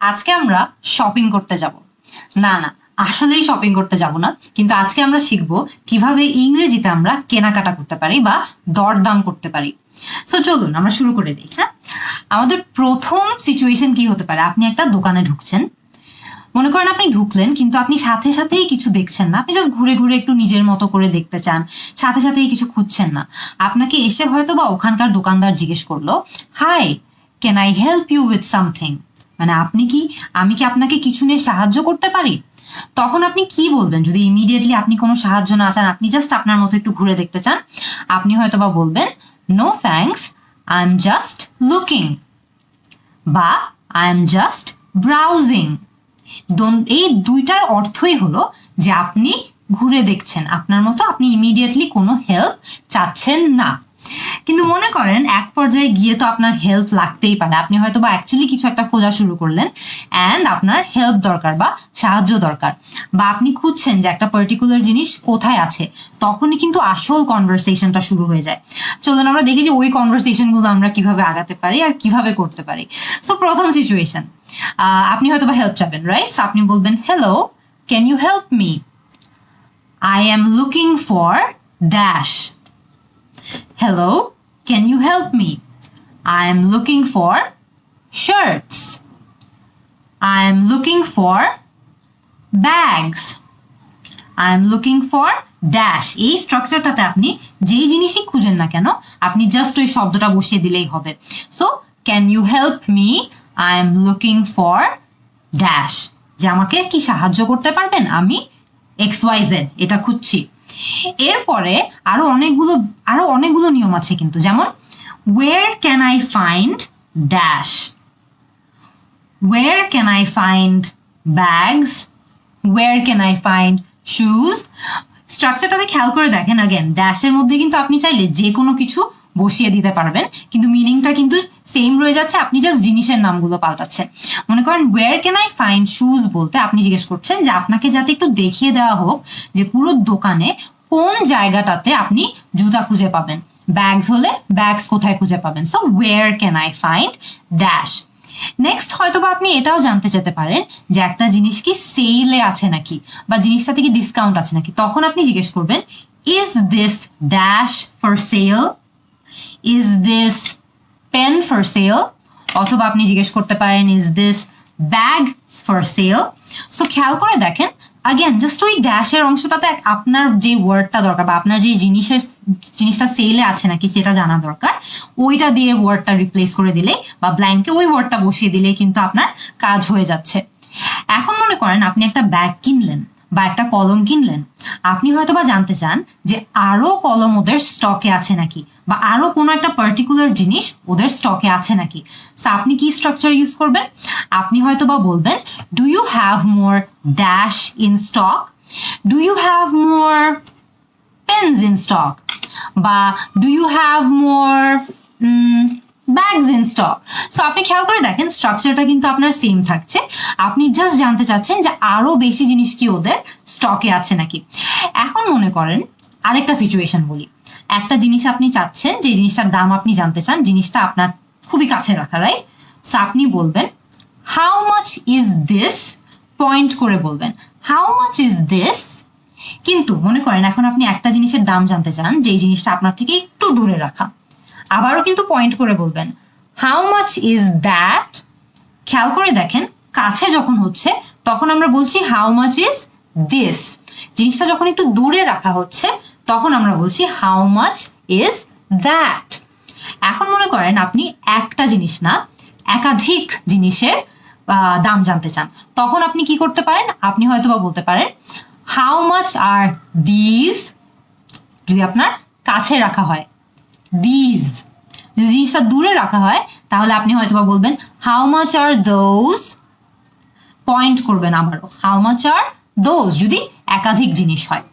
আজকে আমরা শপিং করতে যাব না না আসলেই শপিং করতে যাব না, কিন্তু আজকে আমরা শিখবো কিভাবে ইংরেজিতে আমরা কেনাকাটা করতে পারি বা দরদাম করতে পারি। সো চলুন আমরা শুরু করে দিই। হ্যাঁ, আমাদের প্রথম সিচুয়েশন কি হতে পারে? আপনি একটা দোকানে ঢুকছেন, মনে করেন আপনি ঢুকলেন কিন্তু আপনি সাথে সাথেই কিছু দেখছেন না, আপনি জাস্ট ঘুরে ঘুরে একটু নিজের মতো করে দেখতে চান, সাথে সাথেই কিছু খুঁজছেন না। আপনাকে এসে হয়তো বা ওখানকার দোকানদার জিজ্ঞেস করলো, hi, can I help you with something? মানে আমি কি আপনাকে কিছু নিয়ে সাহায্য করতে পারি? তখন আপনি কি বলবেন যদি ইমিডিয়েটলি আপনি কোনো সাহায্য না চান, আপনি জাস্ট আপনার মতো একটু ঘুরে দেখতে চান? আপনি হয়তো বা বলবেন, no thanks, I am just looking, বা আই এম জাস্ট ব্রাউজিং। এই দুইটার অর্থই হলো যে আপনি ঘুরে দেখছেন আপনার মতো, আপনি ইমিডিয়েটলি কোনো হেল্প চাচ্ছেন না। কিন্তু মনে করেন এক পর্যায়ে গিয়ে তো আপনার হেল্প লাগতেই পারে, আপনি হয়তো বা অ্যাকচুয়ালি কিছু একটা খোঁজা শুরু করলেন অ্যান্ড আপনার হেল্প দরকার বা সাহায্য দরকার, বা আপনি খুঁজছেন যে একটা পার্টিকুলার জিনিস কোথায় আছে, তখনই কিন্তু আসল কনভারসেশনটা শুরু হয়ে যায়। চলুন আমরা দেখি যে ওই কনভারসেশন গুলো আমরা কিভাবে আগাতে পারি আর কিভাবে করতে পারি। সো প্রথম সিচুয়েশন, আপনি হয়তো বা হেল্প চাবেন, রাইট? আপনি বলবেন, hello, can you help me? I am looking for dash. Hello, can you help me? I am looking for shirts. I am looking for bags. I am looking for dash. এই স্ট্রাকচারটাতে আপনি যেই জিনিসই খুঁজেন না কেন, আপনি জাস্ট ওই শব্দটা বসিয়ে দিলেই হবে। So can you help me? I am looking for dash. যে আমাকে কি সাহায্য করতে পারবেন? আমি XYZ এটা খুঁজছি। এরপরে আরো অনেকগুলো নিয়ম আছে কিন্তু, যেমন where can I find dash, where can I find bags, where can I find shoes। স্ট্রাকচারটাতে খেয়াল করে দেখেন, अगेन ড্যাশের মধ্যে কিন্তু আপনি চাইলে যে কোনো কিছু বসিয়ে দিতে পারবেন, কিন্তু মিনিংটা কিন্তু সেম রয়ে যাচ্ছে, আপনি জাস্ট জিনিসের নামগুলো পাল্টাচ্ছেন। মনে করেন where can I find shoes বলতে আপনি জিজ্ঞেস করছেন যে আপনাকে যাতে একটু দেখিয়ে দেওয়া হোক যে পুরো দোকানে কোন জায়গাটাতে আপনি জুতা খুঁজে পাবেন, ব্যাগস হলে ব্যাগস কোথায় খুঁজে পাবেন। So where can I find dash। Next হয়তো বা আপনি এটাও জানতে চাইতে পারেন যে একটা জিনিস কি সেলে আছে নাকি, বা জিনিসটাতে কি ডিসকাউন্ট আছে নাকি। তখন আপনি জিজ্ঞেস করবেন, is this dash for sale, is this pen for sale, অথবা আপনি জিজ্ঞেস করতে পারেন, is this bag for sale। So খেয়াল করে দেখেন, अगेन জাস্ট ওই ড্যাশের অংশটাতে আপনার যে ওয়ার্ডটা দরকার বা আপনার যে জিনিসটা সেলে আছে নাকি সেটা জানা দরকার, ওইটা দিয়ে ওয়ার্ডটা রিপ্লেস করে দিলে বা ব্ল্যাঙ্কে ওই ওয়ার্ডটা বসিয়ে দিলে কিন্তু আপনার কাজ হয়ে যাচ্ছে। এখন মনে করেন আপনি একটা ব্যাগ কিনলেন বা একটা কলম কিনলেন, আপনি হয়তো বা জানতে চান যে আরো কলম ওদের স্টকে আছে নাকি, বা আরো কোনো একটা পার্টিকুলার জিনিস ওদের স্টকে আছে নাকি। সো আপনি কি স্ট্রাকচার ইউজ করবেন? আপনি হয়তো বা বলবেন, do you have more dash in stock, do you have more pens in stock, বা do you have more bags in stock. So আপনি খেয়াল করে দেখেন স্ট্রাকচারটা কিন্তু আপনার সেম থাকছে, আপনি জাস্ট জানতে চাচ্ছেন যে আরো বেশি জিনিস কি ওদের স্টকে আছে নাকি। এখন মনে করেন আরেকটা সিচুয়েশন বলি, একটা জিনিস আপনি চাচ্ছেন, যে জিনিসটার দাম আপনি জানতে চান, জিনিসটা আপনার খুবই কাছে রাখা, রাইট? সো আপনি বলবেন, how much is this, point করে বলবেন হাউ মাচ ইজ দিস। কিন্তু মনে করেন এখন আপনি একটা জিনিসের দাম জানতে চান, যে জিনিসটা আপনার থেকে একটু দূরে রাখা, আবারও কিন্তু পয়েন্ট করে বলবেন, হাউ মাচ ইজ দ্যাট। খেয়াল করে দেখেন কাছে যখন হচ্ছে তখন আমরা বলছি হাউ মাচ ইজ দিস, জিনিসটা যখন একটু দূরে রাখা হচ্ছে তখন আমরা বলছি হাউ মাচ ইজ দ্যাট। এখন মনে করেন আপনি একটা জিনিস না একাধিক জিনিসের দাম জানতে চান, তখন আপনি কি করতে পারেন? আপনি হয়তো বা বলতে পারেন, হাউ মাচ আর দিস, যদি আপনার কাছে রাখা হয়, দিস। যদি জিনিসটা দূরে রাখা হয় তাহলে আপনি হয়তো বা বলবেন, how much are those, point করবেন আবারও, হাউ মাচ আর দোজ, যদি একাধিক জিনিস হয়।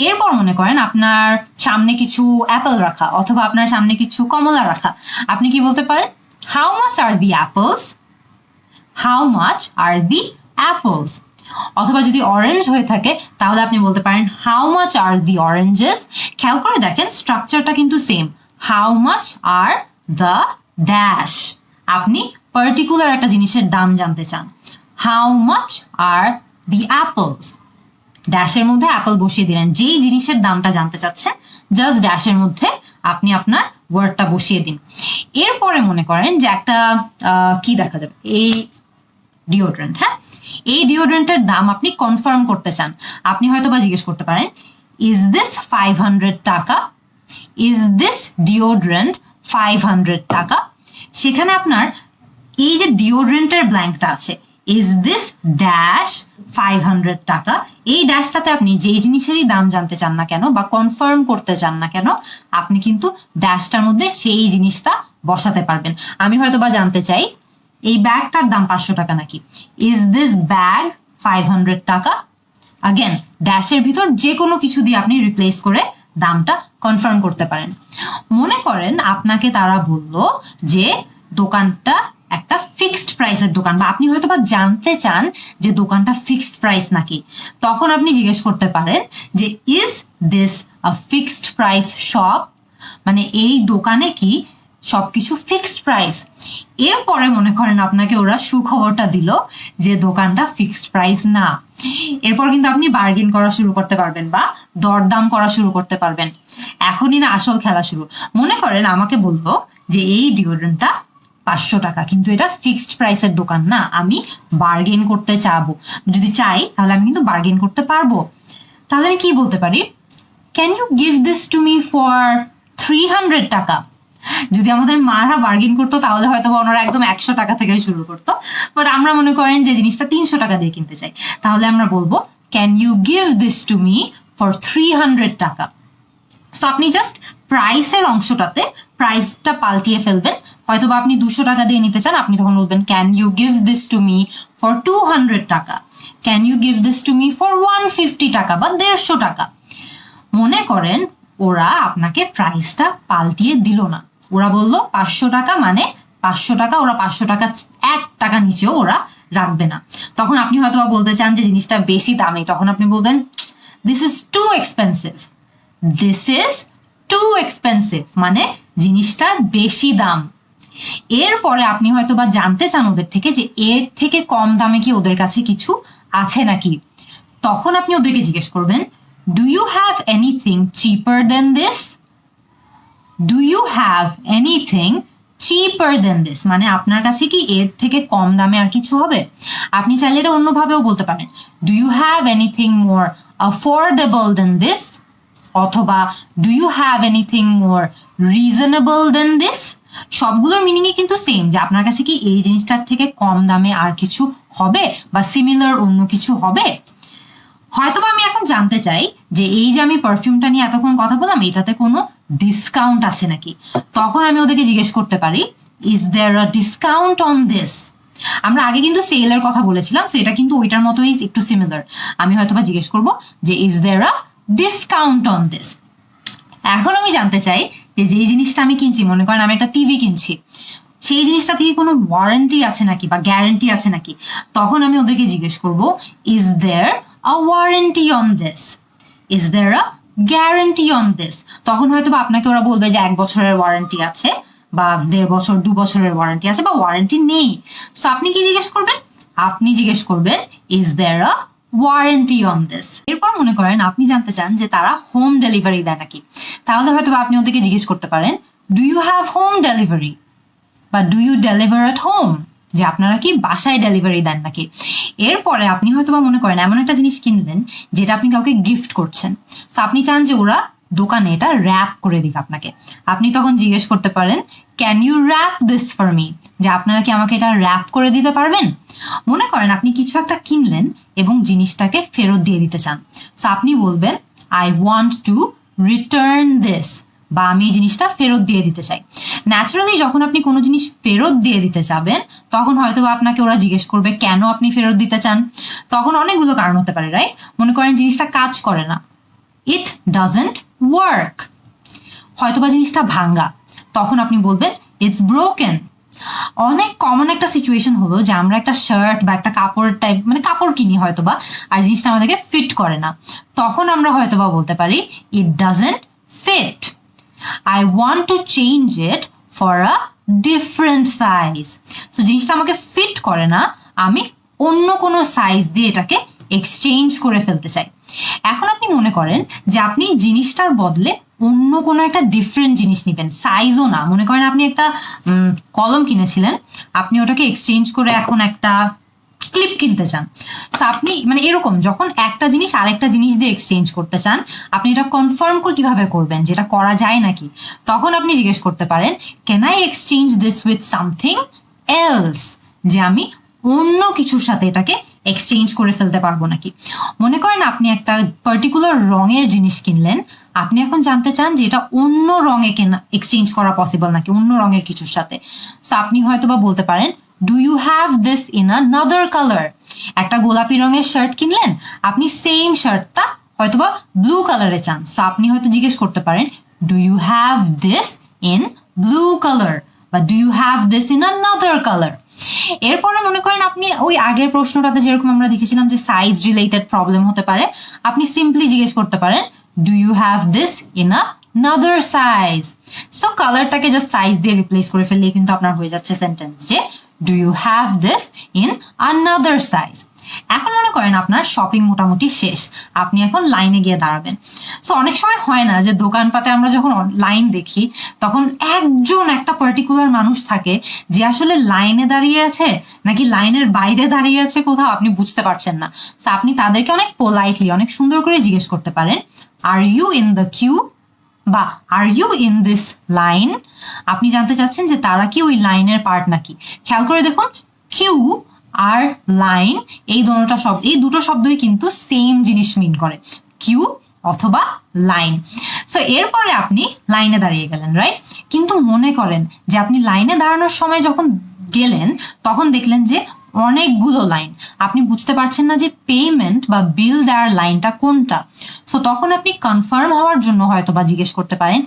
এরপর মনে করেন আপনার সামনে কিছু অ্যাপেল রাখা, অথবা আপনার সামনে কিছু কমলা রাখা, আপনি কি বলতে পারেন? How much are the apples, how much are the apples. অথবা যদি অরেঞ্জ হয়ে থাকে তাহলে আপনি বলতে পারেন, how much are the oranges. খেয়াল করে দেখেন স্ট্রাকচারটা কিন্তু same, how much are the dash. আপনি পার্টিকুলার একটা জিনিসের দাম জানতে চান। How much are the apples, ড্যাশের মধ্যে অ্যাপল বসিয়ে দিলেন। যেই জিনিসের দামটা জানতে চাচ্ছেন জাস্ট ড্যাশের মধ্যে আপনি আপনার ওয়ার্ডটা বসিয়ে দিন। এরপরে মনে করেন যে একটা কি দেখা যাবে, এই ডিওড্রেন্ট, হ্যাঁ, এই ডিওড্রেন্টের দাম আপনি কনফার্ম করতে চান। আপনি হয়তো বা জিজ্ঞেস করতে পারেন, ইজ দিস 500 টাকা, ইজ দিস ডিওড্রেন্ট 500 টাকা। সেখানে আপনার এই যে ডিওড্রেন্টের ব্ল্যাঙ্কটা আছে, ইজ দিস ড্যাশ 500 টাকা, এই ড্যাশটাতে আপনি যেই জিনিসেরই দাম জানতে চান না কেন বা কনফার্ম করতে চান না কেন, আপনি কিন্তু ড্যাশটার মধ্যে সেই জিনিসটা বসাতে পারবেন। আমি হয়তো বা জানতে চাই এই ব্যাগটার দাম 500 টাকা নাকি, ইজ দিস ব্যাগ 500 টাকা। আগেন ড্যাশের ভিতর যে কোনো কিছু দিয়ে আপনি রিপ্লেস করে দামটা কনফার্ম করতে পারেন। মনে করেন আপনাকে তারা বলল যে দোকানটা একটা ফিক্সড প্রাইসের দোকান, বা আপনি হয়তো বা জানতে চান যে দোকানটা ফিক্সড প্রাইস নাকি। তখন আপনি জিজ্ঞেস করতে পারেন যে is this a fixed price shop, মানে এই দোকানে কি সবকিছু ফিক্সড প্রাইস। এরপরে মনে করেন আপনাকে ওরা সুখবরটা দিল যে দোকানটা ফিক্সড প্রাইস না। এরপর কিন্তু আপনি বার্গেন করা শুরু করতে পারবেন বা দরদাম করা শুরু করতে পারবেন। এখনই না আসল খেলা শুরু। মনে করেন আমাকে বললো যে এই ডিওড্রেন্টটা 500 টাকা, কিন্তু এটা ফিক্সড প্রাইসের দোকান না, আমি বার্গেন করতে চাবো। যদি চাই তাহলে আমি কিন্তু বার্গেন করতে পারবো। তাহলে আমি কি বলতে পারি, can you give this to me for 300 টাকা। যদি আমাদের মারা বার্গেন করতো তাহলে হয়তো ওনারা একদম 100 টাকা থেকে শুরু করতো, বাট আমরা মনে করেন যে জিনিসটা 300 টাকা দিয়ে কিনতে চাই, তাহলে আমরা বলবো can you give this to me for 300 taka. So আপনি জাস্ট প্রাইসের অংশটাতে প্রাইসটা পাল্টিয়ে ফেলবেন। হয়তো বা আপনি 200 টাকা দিয়ে নিতে চান, আপনি তখন বলবেন can you give this to me for 200 taka, can you give this to me for 150 taka বা 150 টাকা। মনে করেন ওরা আপনাকে প্রাইসটা পাল্টিয়ে দিল না, ওরা বললো 500 টাকা, মানে 500 টাকা, ওরা 500 টাকা 1 টাকা নিচেও ওরা রাখবে না। তখন আপনি হয়তো বলতে চান যে জিনিসটা বেশি দামি, তখন আপনি বলবেন this is too expensive, this is too expensive, মানে জিনিসটার বেশি দাম। এরপরে আপনি হয়তো বা জানতে চান ওদের থেকে যে এর থেকে কম দামে কি ওদের কাছে কিছু আছে নাকি। তখন আপনি ওদেরকে জিজ্ঞেস করবেন, do you have anything cheaper than this, do you have anything cheaper than this, মানে আপনার কাছে কি এর থেকে কম দামে আর কিছু হবে। আপনি চাইলে এটা অন্যভাবেও বলতে পারেন, do you have anything more affordable than this, অথবা do you have anything more reasonable than this. সবগুলোর মিনিংই কিন্তু সেম, যে আপনার কাছে কি এই জিনিসটার থেকে কম দামে আর কিছু হবে বা সিমিলার অন্য কিছু হবে। হয়তোবা আমি এখন জানতে চাই যে এই যে আমি পারফিউমটা নিয়ে এতক্ষণ কথা বললাম এটাতে কোনো ডিসকাউন্ট আছে নাকি। তখন আমি ওদেরকে জিজ্ঞেস করতে পারি, is there a discount on this. আমরা আগে কিন্তু সেলের কথা বলেছিলাম, সো এটা কিন্তু ওইটার মতোই একটু সিমিলার। আমি হয়তোবা জিজ্ঞেস করবো যে is there a discount on this. এখন আমি জানতে চাই যে যেই জিনিসটা আমি কিনছি, মনে করেন আমি একটা টিভি কিনছি, সেই জিনিসটা থেকে কোনো ওয়ারেন্টি আছে নাকি বা গ্যারান্টি আছে নাকি। তখন আমি ওদেরকে জিজ্ঞেস করবো, is there a warranty on this, is there a guarantee on this. তখন হয়তো বা আপনাকে ওরা বলবে যে 1 বছরের ওয়ারেন্টি আছে বা 1.5 বছর 2 বছরের ওয়ারেন্টি আছে বা ওয়ারেন্টি নেই। সো আপনি কি জিজ্ঞেস করবেন, আপনি জিজ্ঞেস করবেন is there a warranty on this. এরপর মনে করেন আপনি জানতে চান যে তারা হোম ডেলিভারি দেয় নাকি। তাহলে হয়তো আপনি ওদেরকে জিজ্ঞেস করতে পারেন, do you have home delivery বা do you deliver at home, যে আপনারা কি বাসায় ডেলিভারি দেন নাকি। এরপরে আপনি হয়তো বা মনে করেন এমন একটা জিনিস কিনলেন যেটা আপনি কাউকে গিফট করছেন, তো আপনি চান যে ওরা দোকানে এটা র্যাপ করে দিক আপনাকে। আপনি তখন জিজ্ঞেস করতে পারেন, can you wrap this for me, যে আপনারা কি আমাকে এটা র্যাপ করে দিতে পারবেন। মনে করেন আপনি কিছু একটা কিনলেন এবং জিনিসটাকে ফেরত দিয়ে দিতে চান, তো আপনি বলবেন I want to return this, বা আমি এই জিনিসটা ফেরত দিয়ে দিতে চাই। ন্যাচারালি যখন আপনি কোনো জিনিস ফেরত দিয়ে দিতে চাবেন তখন হয়তো আপনাকে ওরা জিজ্ঞেস করবে কেন আপনি ফেরত দিতে চান। তখন অনেকগুলো কারণ হতে পারে, রাইট। মনে করেন জিনিসটা কাজ করে না, ইট ডাজন্ট ওয়ার্ক। হয়তোবা জিনিসটা ভাঙ্গা, তখন আপনি বলবেন ইটস ব্রোকেন। অনেক কমন একটা সিচুয়েশন হলো যে আমরা একটা শার্ট বা একটা কাপড় টাইপ, মানে কাপড় কিনি হয়তোবা, আর জিনিসটা আমাদেরকে ফিট করে না, তখন আমরা হয়তোবা বলতে পারি it doesn't fit, I want to change it for a different size. So জিনিসটা আমাকে ফিট করে না, আমি অন্য কোনো সাইজ দিয়ে এটাকে এক্সচেঞ্জ করে ফেলতে চাই। এখন আপনি মনে করেন যে আপনি জিনিসটার বদলে অন্য কোনো একটা ডিফারেন্ট জিনিস নেবেন, সাইজও না। মনে করেন আপনি একটা কলম কিনেছিলেন, আপনি ওটাকে এক্সচেঞ্জ করে এখন একটা ক্লিপ কিনতে চান। সো আপনি মানে এরকম যখন একটা জিনিস আরেকটা জিনিস দিয়ে এক্সচেঞ্জ করতে চান, আপনি এটা কনফার্ম কিভাবে করবেন যেটা করা যায় নাকি? তখন আপনি জিজ্ঞেস করতে পারেন, can I exchange this with something else, যে আমি অন্য কিছুর সাথে এটাকে এক্সচেঞ্জ করে ফেলতে পারবো নাকি। মনে করেন আপনি একটা পার্টিকুলার রঙের জিনিস কিনলেন, আপনি এখন জানতে চান যে এটা অন্য রঙে কেনা এক্সচেঞ্জ করা পসিবল নাকি অন্য রঙের কিছুর সাথে। সো আপনি হয়তো বা বলতে পারেন, do you have this in another colour. একটা গোলাপি রঙের শার্ট কিনলেন, আপনি সেম শার্টটা হয়তোবা ব্লু কালারে চান। সো আপনি হয়তো জিজ্ঞেস করতে পারেন, do you have this in blue colour, বা do you have this in another colour. এরপরে মনে করেন আপনি ওই আগের প্রশ্নটাতে যেরকম আমরা দেখেছিলাম যে সাইজ রিলেটেড প্রবলেম হতে পারে, আপনি সিম্পলি জিজ্ঞেস করতে পারেন, do you have this in another size. So কালারটাকে জাস্ট সাইজ দিয়ে রিপ্লেস করে ফেললেই কিন্তু আপনার হয়ে যাচ্ছে সেন্টেন্স যে do you have this in another size. এখন মনে করেন আপনার শপিং মোটামুটি শেষ, আপনি এখন লাইনে গিয়ে দাঁড়াবেন। সো অনেক সময় হয় না যে দোকানপাটে আমরা যখন লাইন দেখি তখন একজন একটা পার্টিকুলার মানুষ থাকে যে আসলে লাইনে দাঁড়িয়ে আছে নাকি লাইনের বাইরে দাঁড়িয়ে আছে কোথাও আপনি বুঝতে পারছেন না। সো আপনি তাদেরকে অনেক পোলাইটলি অনেক সুন্দর করে জিজ্ঞেস করতে পারেন, are you in the queue, বা are you in this line. আপনি জানতে চাচ্ছেন যে তারা কি ওই লাইনের পার্ট নাকি। খেয়াল করে দেখুন, কিউ আর লাইন এই দুটো শব্দই কিন্তু সেম জিনিস মিন করে, কিউ অথবা লাইন। সো এরপরে আপনি লাইনে দাঁড়িয়ে গেলেন, রাইট? কিন্তু মনে করেন যে আপনি লাইনে দাঁড়ানোর সময় যখন গেলেন তখন দেখলেন যে অনেকগুলো লাইন, আপনি বুঝতে পারছেন না যে পেমেন্ট বা বিল দেওয়ার লাইনটা কোনটা। সো তখন আপনি কনফার্ম হওয়ার জন্য হয়তো বা জিজ্ঞেস করতে পারেন,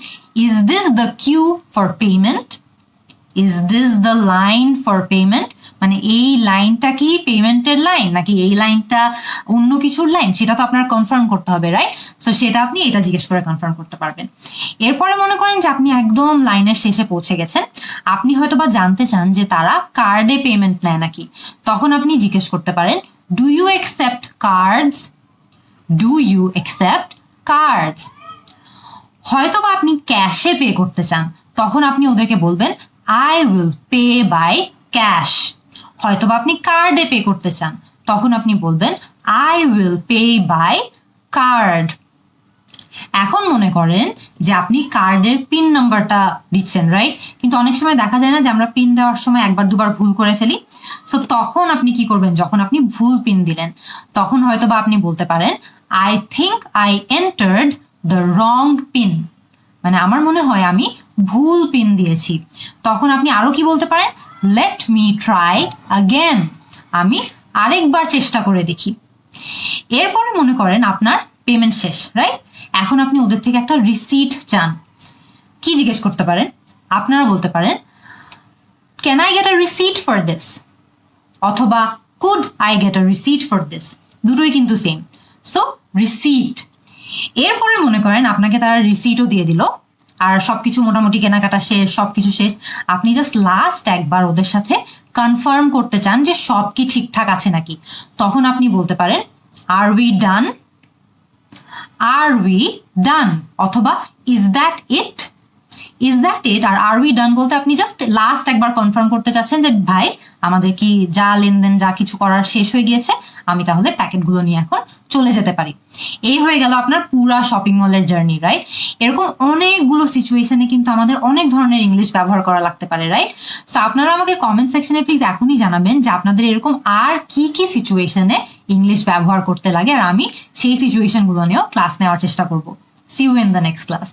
is this the queue for payment, is this the line for payment, মানে এই লাইনটা কি পেমেন্টের লাইন নাকি এই লাইনটা অন্য কিছুর লাইন, সেটা তো আপনার কনফার্ম করতে হবে, রাইট? সো সেটা আপনি এটা জিজ্ঞেস করে কনফার্ম করতে পারবেন। এরপরে মনে করেন যে আপনি একদম লাইনের শেষে পৌঁছে গেছেন, আপনি হয়তো বা জানতে চান যে তারা কার্ডে পেমেন্ট নেয় নাকি। তখন আপনি জিজ্ঞেস করতে পারেন, do you accept cards, do you accept cards. হয়তো বা আপনি ক্যাশে পে করতে চান, তখন আপনি ওদেরকে বলবেন, I will pay by cash. হয়তোবা আপনি কার্ডে পে করতে চান, তখন আপনি বলবেন, I will pay by card. এখন মনে করেন যে আপনি কার্ডের পিন নাম্বারটা দিচ্ছেন, রাইট? কিন্তু অনেক সময় দেখা যায় না যে আমরা পিন দেওয়ার সময় একবার দুবার ভুল করে ফেলি। সো তখন আপনি কি করবেন, যখন আপনি ভুল পিন দিলেন তখন হয়তোবা আপনি বলতে পারেন, I think I entered the wrong pin, মানে আমার মনে হয় আমি ভুল পিন দিয়েছি। তখন আপনি আরো কি বলতে পারেন, লেট মি ট্রাই আগেন, আমি আরেকবার চেষ্টা করে দেখি। এরপরে মনে করেন আপনার পেমেন্ট শেষ, রাইট? এখন আপনি ওদের থেকে একটা রিসিট চান। কি জিজ্ঞেস করতে পারেন, আপনারা বলতে পারেন, can I get a receipt for this, অথবা could I get a receipt for this. দুটোই কিন্তু সেম। So receipt. এরপরে মনে করেন আপনাকে তারা রিসিটও দিয়ে দিল, আর সবকিছু মোটামুটি কেনাকাটা শেষ, সবকিছু শেষ। আপনি জাস্ট লাস্ট একবার ওদের সাথে কনফার্ম করতে চান যে সব কি ঠিকঠাক আছে নাকি। তখন আপনি বলতে পারেন, আর we done, R we done, অথবা is that it, is that it. Are we done বলতে আপনি জাস্ট লাস্ট একবার কনফার্ম করতে চাচ্ছেন যে ভাই আমাদের কি যা লেনদেন যা কিছু করার শেষ হয়ে গিয়েছে, আমি তাহলে প্যাকেটগুলো নিয়ে এখন চলে যেতে পারি। এই হয়ে গেল আপনার পুরা শপিং মলের জার্নি, রাইট? এরকম অনেকগুলো সিচুয়েশনে কিন্তু আমাদের অনেক ধরনের ইংলিশ ব্যবহার করা লাগতে পারে, রাইট? সো আপনারা আমাকে কমেন্ট সেকশনে প্লিজ এখনই জানাবেন যে আপনাদের এরকম আর কি কি সিচুয়েশনে ইংলিশ ব্যবহার করতে লাগে, আর আমি সেই সিচুয়েশনগুলো নিয়েও ক্লাস নেওয়ার চেষ্টা করব। See you in the next class.